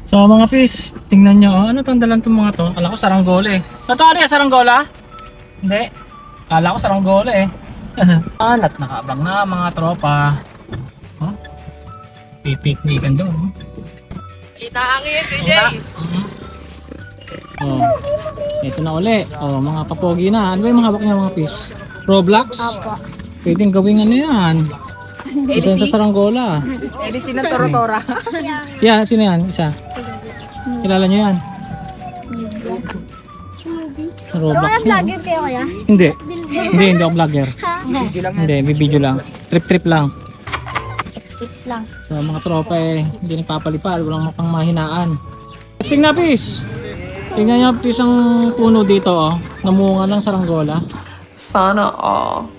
So mga pis, tingnan nyo, ano tong dalan tong mga to? Kala ko saranggola eh. Totoo ano yan, saranggola? Hindi. Kala ko saranggola eh. At nakaabang na mga tropa. Huh? Pipiknikan doon. Kita hangin, DJ! Oh, ito na uli. Oh, mga papogi na. Ano ba yung mga hawak niya mga pis? Roblox? Opo. Pwedeng gawing ano yan. Isa sa saranggola. Edisi ng Torotora. Yeah, sino yan? Isa. Kilala nyo yan? Roblox Kaya mo. vlogger kayo kaya? Hindi. Hindi ako vlogger. Hindi, video lang. Trip lang. Tip lang. So mga tropa eh, hindi nagpapalipad, walang mapang mahinaan. Tingnan na pis! Tingnan nyo pis ang puno dito oh. Namunga ng saranggola. Sana all.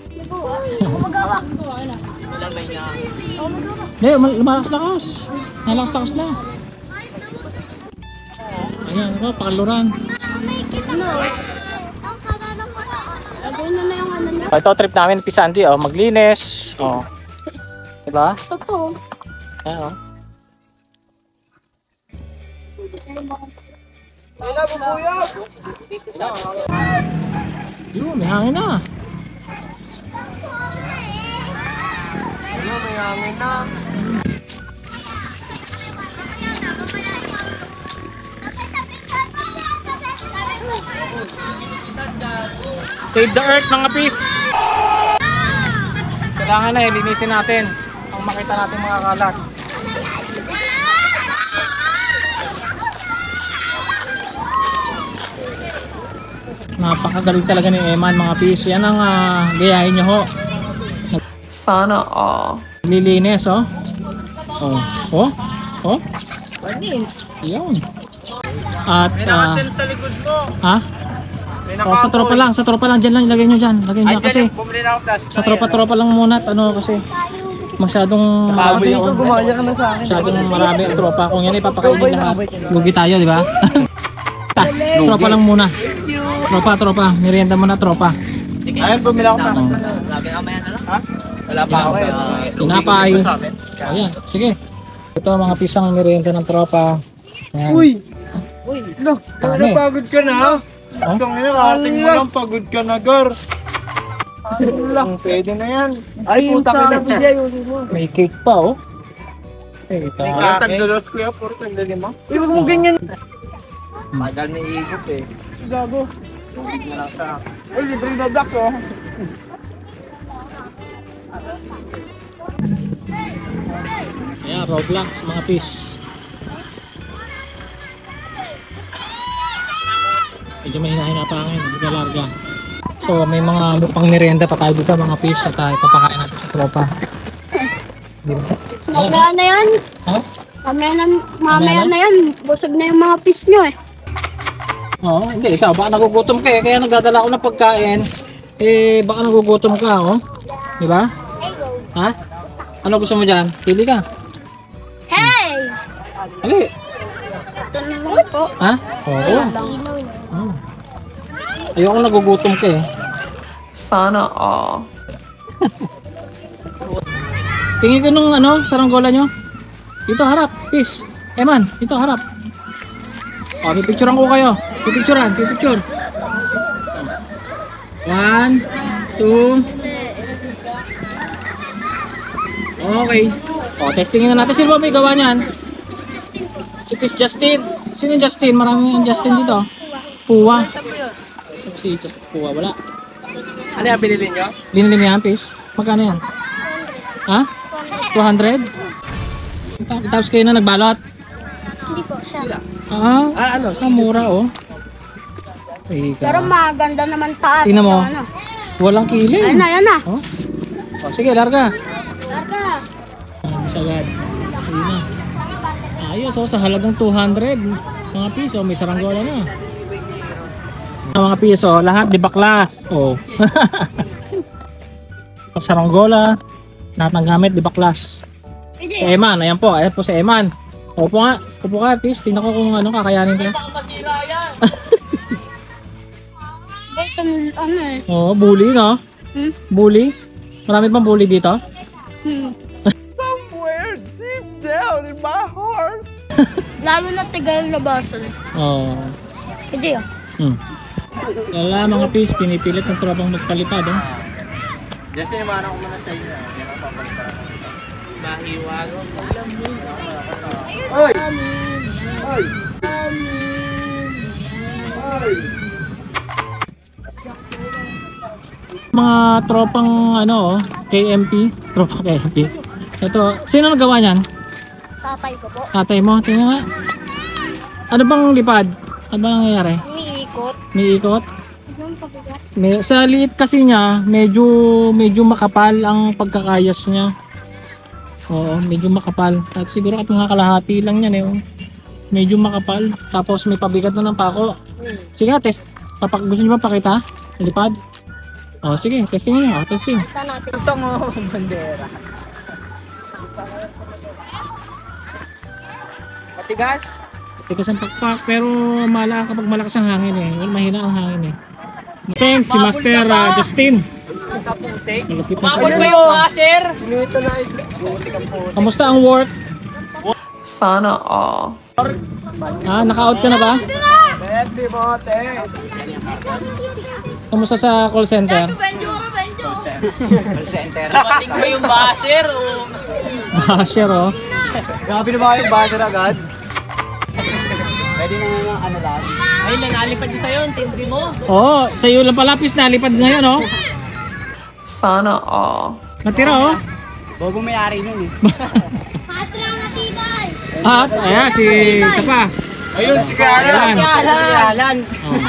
Magawa. Hindi, lumalakas-lakas. Nalakas-lakas na. Ayan, ito, pakaluran. Ano? Lagay na yung ano na. Ito trip namin, Pisandi, oh, maglinis. Oh. Diba? Totoo. Ayan, oh. Yun, may hangin na. May hangin na. Save the earth mga pis. Kailangan na linisin natin ang makita natin mga kalat. Napakagaling talaga ni Eman mga pis. Yan ang gayahin nyo ho. Sana all. Lilinis oh. Oh. Oh. Oh. Panis. Yun. At sa likod mo. ha? Oh, sa tropa lang diyan lang ilagay niyo diyan. Lagay niyo kasi Bumili na ako plastic. sa tropa lang muna at ano kasi masyadong marami Ito, gumaya ka na sa akin. masyadong marami ang tropa. Kung yan ipapakainin lahat, lugi tayo, di ba? Tropa lang muna. Tropa. Merienda muna tropa. Ayun, bumili ako pa. Lagi kamaya na lang. Ha? Wala pa ako. Tinapay. Ayan, sige. Ito mga pisang merienda ng tropa. Ayan. Uy, Dami. pagod ka na. Oh? Itong inakating mo lang, pagod ka na, Gar. Ano lang, pwede na yan. Ay, puta ka na. May cake pa oh. Eh, ito. Tagdalos kuya, puro tagdalim mo. Uy, wag mo ganyan. Magal na iikot eh. Gago. Ay, libre na ducks oh. Ayan, Roblox mga pis. Medyo mahina-hina pa ang hindi ka larga. So may mga pang merienda pa tayo dito mga pis at tayo papakain natin sa tropa. Mamaya na yan. Ha? Mamaya na yan. Busog na yung mga piece nyo eh. Oo, hindi ikaw baka nagugutom ka eh, kaya nagdadala ako ng pagkain. Eh baka nagugutom ka oh. Di ba? Ha? Ano gusto mo diyan? Pili ka. Hey! Ali. Ito na lang po. Ha? Oo. Oh. Ayoko nagugutom ka eh. Sana all. Tingin ko nung ano, saranggola nyo. Dito harap, peace. Eman, dito harap. O, pipicturean ko kayo. Pipicture. 1, 2. Okay. O, testingin na natin. Sino ba may gawa niyan? Si Peace Justin. Sino yung Justin? Maraming Justin dito. Puwa. Si Justin Puwa, wala. Ano yung binili nyo? Binili mo yan, Peace? Magkano yan? Ha? 200? Tapos kayo na nagbalot? Hindi po siya. Ano? Mura oh. Ika. Pero maganda naman taas. Tingnan mo. Ano. Walang kiling. Ayan na. Oh. Oh, sige, larga. Larga. Sagad. Ayun na. Ayos oh, sa halagang 200. Mga piso, may saranggola na. Mga piso, lahat di baklas. Oh. Saranggola. Lahat ng gamit di baklas. Si Eman, ayan po si Eman. Upo ka, please. Tingnan ko kung ano kakayanin ko. Ito ano eh. Oh, bully no? Bully? Marami bang bully dito? Somewhere deep down in my heart. Dami na tigal na baso. Oo. Hindi ah. Wala mga pis, pinipilit ng tropang magpalipad. Oh. Just sinimana ko muna sa inyo. Hindi ako papaliparan. Mahiwago. Oy! Oy! Oy! Mga tropang ano, KMP. Tropa KMP. Ito, sino nagawa niyan? Tatay ko po. Tatay mo, tingnan nga. Ano bang lipad? Ano bang nangyayari? Umiikot. May ikot? Anong pabigat? Sa liit kasi niya, medyo makapal ang pagkakayas niya. Oo, medyo makapal. At siguro at mga kalahati lang yan eh. Oh. Medyo makapal. Tapos may pabigat na ng pako. Sige nga, test. Gusto niyo ba pakita? Lipad? Oh, sige, testing niyo. Testing. Ito natin. Ito mo, bandera. Matigas? Tigas ang pakpak, pero mala kapag malakas ang hangin eh. Well, mahina ang hangin eh. Thanks, si Master Justin. Malapit na sa yung washer? Sinuito na ito. Kamusta ang work? Sana all. Naka-out ka na ba? Happy bote. Kamusta sa call center? Call center. Dapating ko yung basher o... Share oh. Grabe na ba yung buzzer agad? Pwede na nga ano lang. Ay, nanalipad din sa'yo, intindi mo. Oo, sa iyo lang palapis na lipad ngayon oh. Sana all. Natira oh. Bobo may-ari nun eh. Patrang na tibay! At ayan si isa pa. Ayun, si Alan. Alan. Alan. Oh.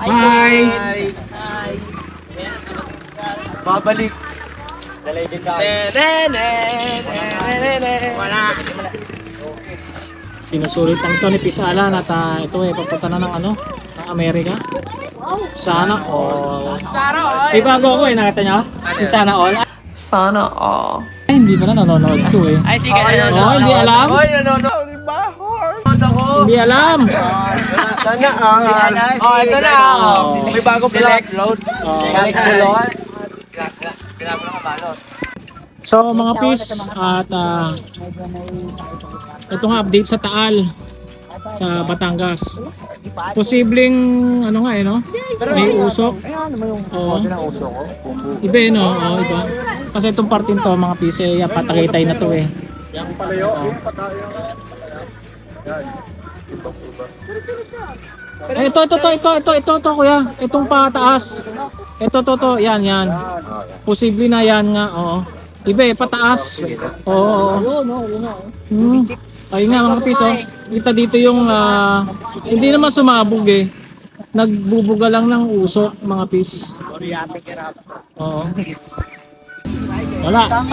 Bye. Babalik. The legendary. Wala. Sinusulit ang ito ni Pisalan at ito eh papunta na ng ano, ng Amerika. Sana all. May bago ako eh, nakita nyo? Yung Sana all. Sana all. Ay, hindi pa na nanonood to eh. Ay, di ka na. Oo, hindi alam. Hoy, nanonood ba? Hindi alam. Sana all. Oh, ito na. May bago pala upload. Alex Salon. Kailangan mo lang kabalot. So mga pis at ito nga update sa Taal sa Batangas. Posibleng ano nga eh no? May usok. Oo. Iba eh no? Oo, iba. Kasi itong parting to mga pis eh patakitay na to eh. Yang palayo, yung patayo. Ito kuya. Itong pataas. Ito yan. Posible na yan nga, oo. Iba eh, pataas. Oo. Ayun nga mga piso. Kita dito yung hindi naman sumabog eh. Nagbubuga lang ng usok mga pis. Oo. Wala.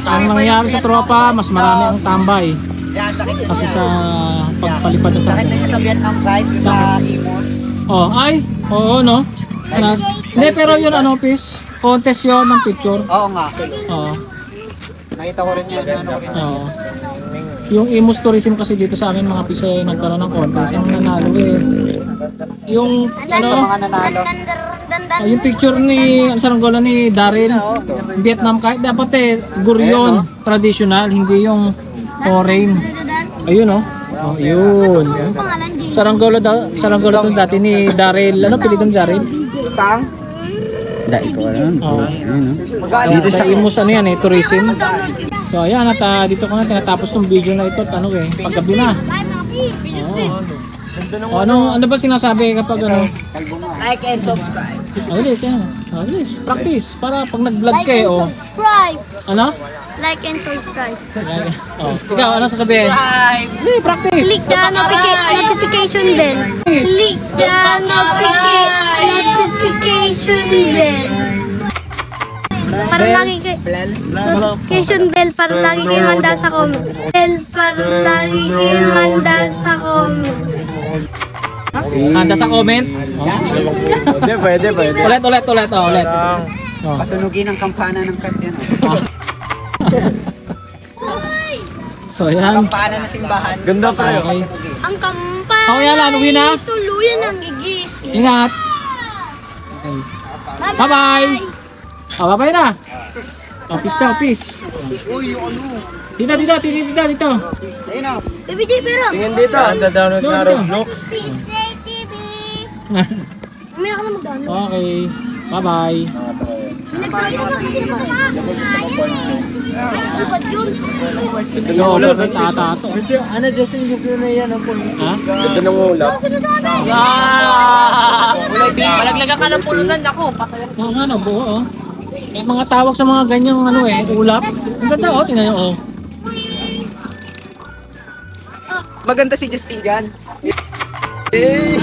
Ang nangyari sa tropa, mas marami ang tambay. Kasi sa pagpalipad na sa Sakit na niya sa Vietnam guide sa Imos. Oh, ay. Oo no. Hindi pero yun ano pis. Contest yun ng picture. Oo nga. Oo. Nakita ko rin yan. Ano ko rin. Oo. Yung Imus Tourism kasi dito sa amin mga pisa nagkaroon ng contest. Ang nanalo eh. Yung ano, Mga nanalo. yung picture ni saranggola ni Daryl Vietnam kahit dapat eh Guryon traditional, hindi yung foreign. Ayun oh. Oh, yun. Saranggola to dati ni Daryl. Ano pili ni Daryl? Tang? Dahil ko alam. Oh. Dito Sa Imus ano yan eh, tourism. So ayan at dito ko na tinatapos tong video na ito ano eh, paggabi na. Oh. Ano ba sinasabi kapag ano? Like and subscribe. Bilis yan. Bilis. Practice para pag nag-vlog Like kayo and oh. subscribe! Ano? Like and subscribe. Oh, ikaw ano sasabihin? Hindi, practice. Click the notification bell. Click the notification bell. Para lagi kayo notification bell para lagi kayo handa sa comment. Bell para lagi kayo handa sa comment. Handa sa comment. Pwede. Ulit. Oh. Patunugin ang kampana ng kanyan. So yan. Kampana na simbahan. Ganda pa yun. Okay. Ang kampay. Oh, yan, uwi na. Tuluyan ang gigis. Ingat. Bye-bye. Oh, bye-bye na. Peace. Uy, yung ano. Dito. Ayun o. Baby J, pero. Tingin dito. Download na Roblox. TV. May ako na mag-download. Okay. Bye-bye. Nagsakay na ba? Kasi naman ay, ba't yun? Yo, bakit tata to? Ano, Justin, gusto na yan ang puno. Ha? Ganda ng ulap. Ano sinasabi? Malaglagan ka ng pulunan ako. Patay. Oo nga, no, buo, oh. May mga tawag sa mga ganyang ano eh, ulap. Ang ganda, oh. Tingnan nyo, oh. Maganda si Justin dyan. Okay.